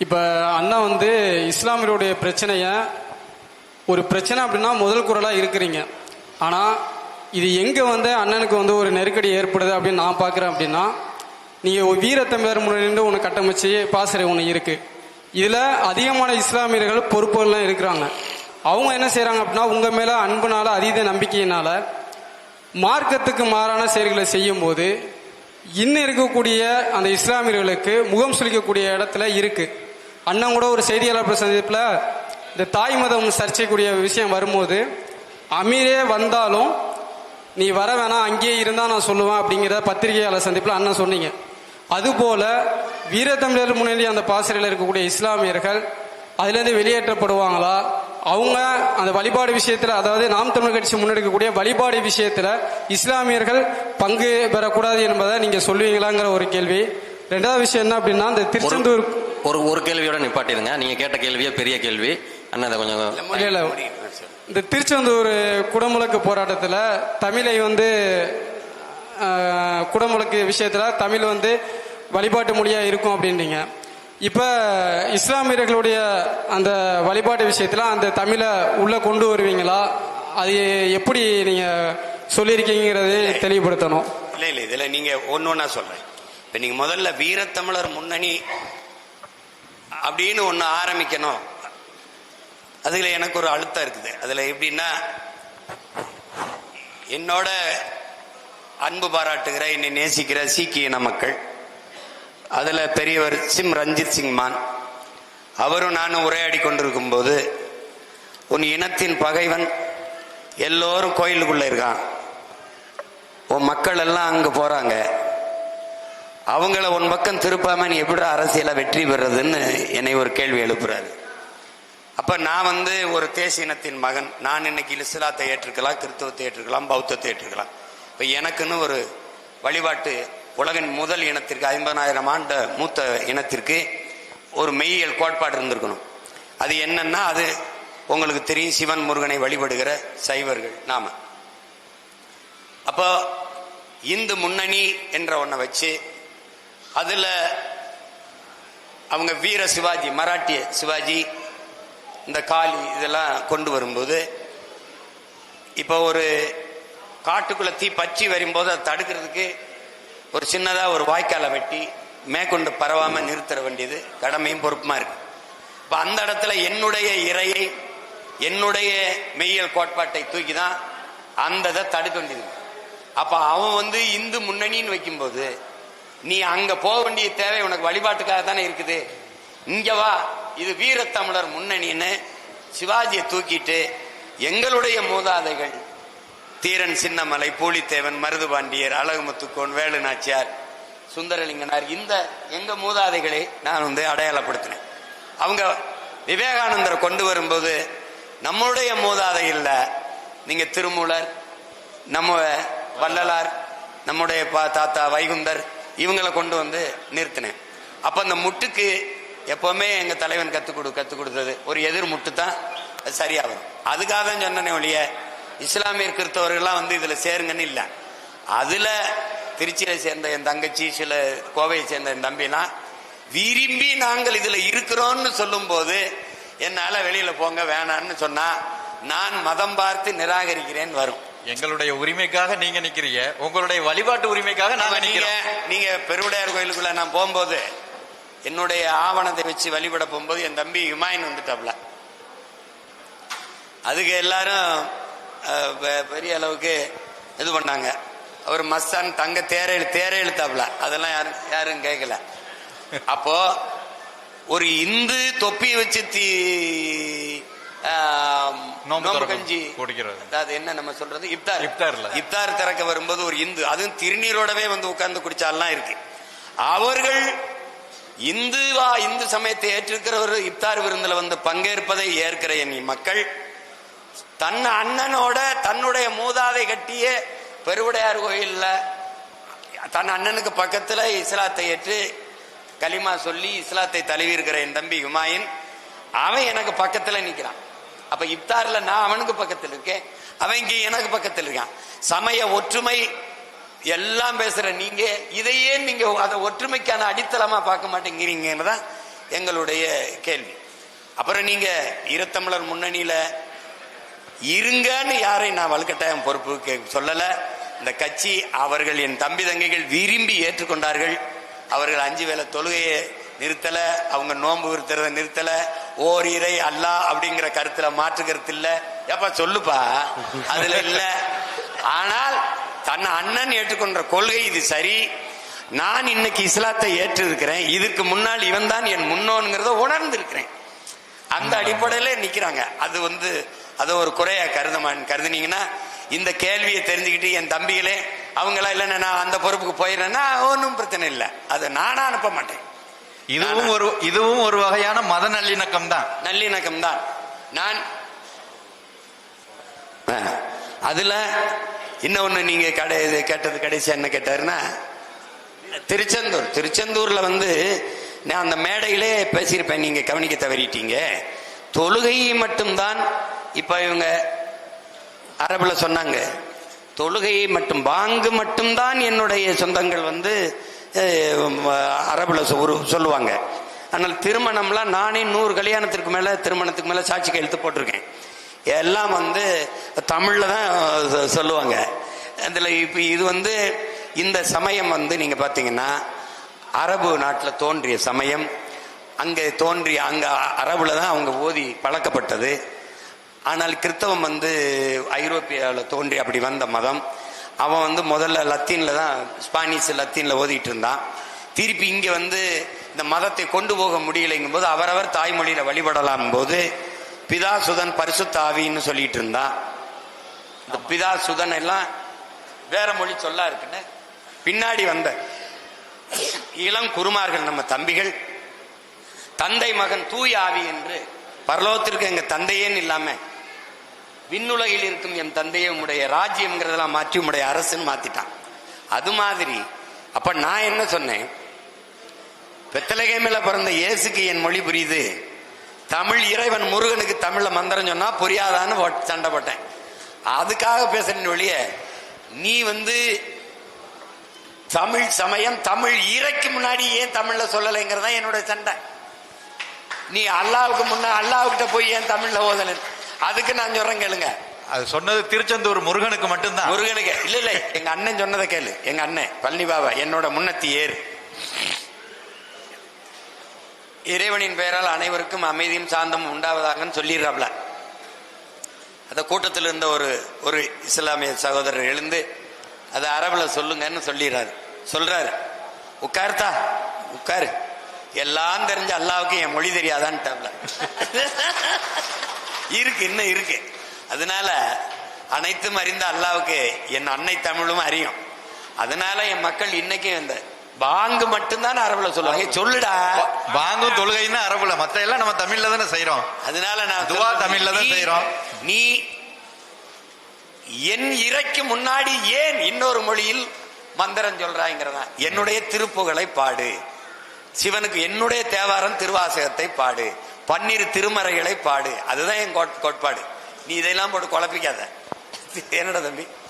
இப்போ அண்ணா வந்து இஸ்லாமியருடைய பிரச்சனையை ஒரு பிரச்சனை அப்படின்னா முதல் குரலாக இருக்கிறீங்க. ஆனால் இது எங்கே வந்து அண்ணனுக்கு வந்து ஒரு நெருக்கடி ஏற்படுது அப்படின்னு நான் பார்க்குறேன் அப்படின்னா, நீங்கள் வீரத்தமிழர் முன்னணி ஒன்று கட்டமைச்சு பாசறை ஒன்று இருக்குது. இதில் அதிகமான இஸ்லாமியர்கள் பொறுப்புகள்லாம் இருக்கிறாங்க. அவங்க என்ன செய்கிறாங்க அப்படின்னா, உங்கள் மேலே அன்புனால அதீத நம்பிக்கையினால் மார்க்கத்துக்கு மாறான செயல்களை செய்யும்போது இன்னும் இருக்கக்கூடிய அந்த இஸ்லாமியர்களுக்கு முகம் சுளிக்கக்கூடிய இடத்துல இருக்குது. அண்ணன் கூட ஒரு செய்தியாளர் சந்திப்பில் இந்த தாய் மதம் சர்ச்சைக்கூடிய விஷயம் வரும்போது, அமீரே வந்தாலும் நீ வர வேணாம், அங்கேயே இருந்தால் நான் சொல்லுவேன் அப்படிங்கிற பத்திரிகையாளர் சந்திப்பில் அண்ணன் சொன்னீங்க. அதுபோல் வீரத்தமிழர் முன்னணி அந்த பாசறையில் இருக்கக்கூடிய இஸ்லாமியர்கள் அதுலேருந்து வெளியேற்றப்படுவாங்களா? அவங்க அந்த வழிபாடு விஷயத்தில், அதாவது நாம் தமிழர் கட்சி முன்னெடுக்கக்கூடிய வழிபாடு விஷயத்தில் இஸ்லாமியர்கள் பங்கு பெறக்கூடாது என்பதை நீங்கள் சொல்லுவீங்களாங்கிற ஒரு கேள்வி. ரெண்டாவது விஷயம் என்ன அப்படின்னா, இந்த திருச்செந்தூர் ஒரு கேள்வியோட நிப்பாட்டிடுங்க. நீங்க கேட்ட கேள்வியே பெரிய கேள்வி. அண்ணா கொஞ்சம் இந்த திருச்செந்தூர் குடமுழக்கு போராட்டத்தில் தமிழை வந்து குடமுழக்கு விஷயத்தில் தமிழ் வந்து வழிபாட்டு மொழியாக இருக்கும் அப்படின்றீங்க. இப்போ இஸ்லாமியர்களுடைய அந்த வழிபாட்டு விஷயத்தில் அந்த தமிழை உள்ளே கொண்டு வருவீங்களா? அது எப்படி நீங்கள் சொல்லியிருக்கீங்கிறது தெளிவுபடுத்தணும். இல்லை இதில் நீங்கள் ஒன்று சொல்கிறேன். இப்போ நீங்கள் முதல்ல வீரத்தமிழர் முன்னணி அப்படின்னு ஒன்று ஆரம்பிக்கணும். அதில் எனக்கு ஒரு அழுத்தம் இருக்குது. அதில் எப்படின்னா, என்னோட அன்பு பாராட்டுகிற, என்னை நேசிக்கிற சீக்கிய இன மக்கள், அதில் பெரியவர் ரஞ்சித் சிங் மான் அவரும் நானும் உரையாடி கொண்டிருக்கும் போது, உன் இனத்தின் பகைவன் எல்லோரும் கோயிலுக்குள்ள இருக்கான், உன் மக்கள் எல்லாம் அங்கே போறாங்க, அவங்கள உன் பக்கம் திருப்பாம நீ எப்படி அரசியல வெற்றி பெறதுன்னு என்னை ஒரு கேள்வி எழுப்புறாரு. அப்ப நான் வந்து ஒரு தேசிய இனத்தின் மகன், நான் இன்னைக்கு இஸ்லாத்தை ஏற்றுக்கலாம், கிறிஸ்தவத்தை ஏற்றுக்கலாம், பௌத்தத்தை ஏற்றுக்கலாம். இப்ப எனக்குன்னு ஒரு வழிபாட்டு, உலகின் முதல் இனத்திற்கு 50,000 ஆண்டு மூத்த இனத்திற்கு ஒரு மெய்யியல் கோட்பாடு இருந்திருக்கணும். அது என்னன்னா, அது உங்களுக்கு தெரியும், சிவன் முருகனை வழிபடுகிற சைவர்கள் நாம. அப்போ இந்து முன்னணி என்ற ஒன்றை வச்சு அதுல அவங்க வீர சிவாஜி, மராட்டிய சிவாஜி, இந்த காளி இதெல்லாம் கொண்டு வரும்போது, இப்போ ஒரு காட்டுக்குள்ள தீ பற்றி வரும்போது அதை தடுக்கிறதுக்கு ஒரு சின்னதா ஒரு வாய்க்காலை வெட்டி மேற்கொண்டு பரவாம நிறுத்த வேண்டியது கடமையும் பொறுப்புமா இருக்கு. இப்ப அந்த இடத்துல என்னுடைய இறையை, என்னுடைய மெய்யல் கோட்பாட்டை தூக்கி தான் அந்த இதை தடுக்க வேண்டியது. அப்ப அவன் வந்து இந்து முன்னணின்னு வைக்கும்போது, நீ அங்க போக வேண்டிய தேவை உனக்கு வழிபாட்டுக்காக தானே இருக்குது. இங்க வா, இது வீரத்தமிழர் முன்னணின்னு சிவாஜியை தூக்கிட்டு எங்களுடைய மூதாதைகள் தீரன் சின்னமலை, பூலித்தேவன், மருதுபாண்டியர், அழகுமுத்துக்கோன், வேலு நாச்சியார், சுந்தரலிங்கனார், இந்த எங்க மூதாதைகளை நான் வந்து அடையாளப்படுத்தினேன். அவங்க விவேகானந்தரை கொண்டு வரும்போது நம்மளுடைய மூதாதைகள்ல நீங்க திருமூலர், நம்ம வள்ளலார், நம்முடைய தாத்தா வைகுந்தர், இவங்களை கொண்டு வந்து நிறுத்தினேன். அப்ப அந்த முட்டுக்கு எப்பவுமே எங்க தலைவன் கத்துக் கொடுத்தது ஒரு எதிர் முட்டு தான் சரியா வரும். அதுக்காக தான் சொன்னேன் ஒழிய இஸ்லாமியர் கிறிஸ்தவர்கள்லாம் வந்து இதுல சேருங்கன்னு இல்லை. அதுல திருச்சியில சேர்ந்த என் தங்கச்சி, சில கோவையை சேர்ந்த என் தம்பிலாம் விரும்பி நாங்கள் இதுல இருக்கிறோம்னு சொல்லும் போது என்னால வெளியில போங்க வேணான்னு சொன்னா நான் மதம் பார்த்து நிராகரிக்கிறேன் வரும். எங்களுடைய உரிமைக்காக நீங்க நிக்கிறீங்க, உங்களுடைய வழிபாட்டு உரிமைக்காக நாங்க நிக்கிறோம். நீங்க பெருவுடையார் கோயிலுக்குள்ள நான் போகும்போது, என்னுடைய ஆவணத்தை வச்சு வழிபட போகும்போது என் தம்பி ஹுமாயூன் வந்துட்டாப்ல. அதுக்கு எல்லாரும் பெரிய அளவுக்கு இது பண்ணாங்க. அவர் மஸ்தான் தங்க தேர இழுத்தாப்ல. அதெல்லாம் யாரும் கேட்கல. அப்போ ஒரு இந்து தொப்பி வச்சு நோம்பு கஞ்சி அதாவது என்ன நம்ம சொல்றது, இப்தார் திறக்க வரும்போது ஒரு இந்து, அதுவும் திருநீரோடவே வந்து உட்கார்ந்து குடிச்சாலாம் இருக்கு. அவர்கள் இந்து சமயத்தை ஏற்றிருக்கிறவர் இப்தார் விருந்துல வந்து பங்கேற்பதை ஏற்கிற என் மக்கள் தன் அண்ணனோட தன்னுடைய மூதாதை கட்டிய பெருவுடையார் கோயில்ல தன் அண்ணனுக்கு பக்கத்துல இஸ்லாத்தை ஏற்று கலிமா சொல்லி இஸ்லாத்தை தழுவி இருக்கிற என் தம்பி ஹுமாயூன், அவன் எனக்கு பக்கத்துல நிக்கிறான். அப்ப இப்தார்ல நான் அவனுக்கு பக்கத்தில் இருக்கேன், அவன் இங்க எனக்கு பக்கத்தில் இருக்கான். சமய ஒற்றுமை எல்லாம் பேசுற நீங்க இதையே நீங்க அதை ஒற்றுமைக்கான அடித்தளமா பார்க்க மாட்டேங்கிறீங்கன்னு தான் எங்களுடைய கேள்வி. அப்புறம் நீங்க ஈழத்தமிழர் முன்னணியில இருங்கன்னு யாரை நான் வலுக்கட்டாயம் பொறுப்பு சொல்லல. இந்த கட்சி அவர்கள் என் தம்பி தங்கைகள் விரும்பி ஏற்றுக்கொண்டார்கள். அவர்கள் 5 வேளை தொழுகையை நிறுத்தல, அவங்க நோன்பு விருத்துறத நிறுத்தல, ஓரிரை அல்லா அப்படிங்கிற கருத்துல மாற்று கருத்து இல்ல. ஏப்பா சொல்லுப்பா, அதுல இல்ல. ஆனால் தன் அண்ணன் ஏற்றுக்கொண்ட கொள்கை இது சரி, நான் இன்னைக்கு இஸ்லாத்தை ஏற்று இருக்கிறேன், இதுக்கு முன்னால் இவன் தான் என் முன்னோன்கிறத உணர்ந்து இருக்கிறேன். அந்த அடிப்படையில நிக்கிறாங்க. அது ஒரு குறையா கருதுனீங்கன்னா இந்த கேள்வியை தெரிஞ்சுக்கிட்டு என் தம்பிகளே அவங்களா இல்லைன்னா நான் அந்த பொறுப்புக்கு போயிடுறேன்னா ஒன்றும் பிரச்சனை இல்லை. அதை நானா அனுப்ப மாட்டேன். இதுவும் ஒரு வகையான மத நல்லிணக்கம் தான். நல்லிணக்கம் தான். நான் அதுல இன்னொன்னு நீங்க கேட்டது கடைசியா என்ன கேட்டாருன்னா, திருச்செந்தூர்ல நான் அந்த மேடையிலே பேசியிருப்பேன், நீங்க கவனிக்க தவறிட்டீங்க. தொழுகையை மட்டும்தான் இப்ப இவங்க அரபுல சொன்னாங்க, தொழுகையை மட்டும் பாங்கு மட்டும்தான் என்னுடைய சொந்தங்கள் அரபுல சொல்லுவாங்க. ஆனால் திருமணம்லாம் நானே 100 கல்யாணத்திற்கு மேல திருமணத்துக்கு மேல சாட்சி கையெழுத்து போட்டிருக்கேன். எல்லாம் தமிழ்ல தான் சொல்லுவாங்க. அதுல இப்ப இது இந்த சமயம் நீங்க பாத்தீங்கன்னா அரபு நாட்டில் தோன்றிய சமயம், அங்க தோன்றிய அங்க அரபுல தான் அவங்க ஓதி பழக்கப்பட்டது. ஆனால் கிறிஸ்தவம் ஐரோப்பியாவில் தோன்றி அப்படி வந்த மதம். அவன் முதல்ல லத்தீன்ல தான், ஸ்பானிஷ் லத்தீன்ல ஓதிட்டு இருந்தான். திருப்பி இங்க இந்த மதத்தை கொண்டு போக முடியலைங்கும் போது அவரவர் தாய்மொழியில வழிபடலாம் போது பிதா சுதன் பரிசுத்த ஆவின்னு சொல்லிட்டு இருந்தான். இந்த பிதா சுதன் எல்லாம் வேற மொழி சொல்லா இருக்குன்னு பின்னாடி வந்த இளம் குருமார்கள் நம்ம தம்பிகள் தந்தை மகன் தூய ஆவி என்று பரலோகத்திற்கு எங்க தந்தையேன்னு இல்லாம விண்ணுலகில் இருக்கும் என் தந்தையே உடைய ராஜ்யம்ங்கிறதெல்லாம் மாற்றி உடைய அரசுன்னு மாத்திட்டான். அது மாதிரி அப்ப நான் என்ன சொன்னேன், பெத்தலகேமில பிறந்த இயேசுக்கு என் மொழி புரியுது, தமிழ் இறைவன் முருகனுக்கு தமிழ்ல மந்திரம் சொன்னா புரியாதான்னு சண்டை போட்டேன். அதுக்காக பேசுறேன் ஒழிய நீ தமிழ் சமயம் தமிழ் இறைக்கு முன்னாடி ஏன் தமிழ்ல சொல்லலைங்கிறதா என்னோட சண்டை. நீ அல்லாவுக்கு முன்ன அல்லாவுக்கிட்ட போய் ஏன் தமிழ்ல ஓதல, அதுக்கு நான் சொல்றேன் கேளுங்க. அது சொன்னது திருச்செந்தூர் முருகனுக்கு மட்டும்தான். முருகனுக்கு இல்ல எங்க அண்ணன் சொன்னதை கேளு. எங்க அண்ணன் பழனி பாபா என்னோட முன்னத்தி ஏறு, இறைவனின் பெயரால் அனைவருக்கும் அமைதியும் சாந்தமும் உண்டாவதாகன்னு சொல்லிடுறாப்ல. அந்த கூட்டத்தில் இருந்த ஒரு இஸ்லாமிய சகோதரர் எழுந்து அதை அரபுல சொல்லுங்கன்னு சொல்றாரு. உட்கார்த்தா உட்காரு, எல்லாம் தெரிஞ்ச அல்லாவுக்கு என் மொழி தெரியாதான்ட்டாப்ல. இருக்கு இன்னும் இருக்கு. அதனால அனைத்தும் அறிந்த அல்லாவுக்கு என் அன்னை தமிழும் அறியும். அதனால என் மக்கள் இன்னைக்கு இந்த பாங்கு மட்டும்தான் அரபுல சொல்லுவாங்க. சொல்லுடா, பாங்கும் தொழுகைன்னா அரபுல, மத்த எல்லாம் நம்ம தமிழ்ல தானே செய்யறோம். அதனால நான் துவா தமிழ்ல தான் செய்யறோம். நீ என் இறைக்கு முன்னாடி ஏன் இன்னொரு மொழியில் மந்திரம் சொல்றாங்கிறதா. என்னுடைய திருப்புகளை பாடு, சிவனுக்கு என்னுடைய தேவாரம் திருவாசகத்தை பாடு, 12 திருமறைகளை பாடு, அதுதான் என் கோட்பாடு. நீ இதெல்லாம் போட்டு குழப்பிக்காத. என்னடா தம்பி.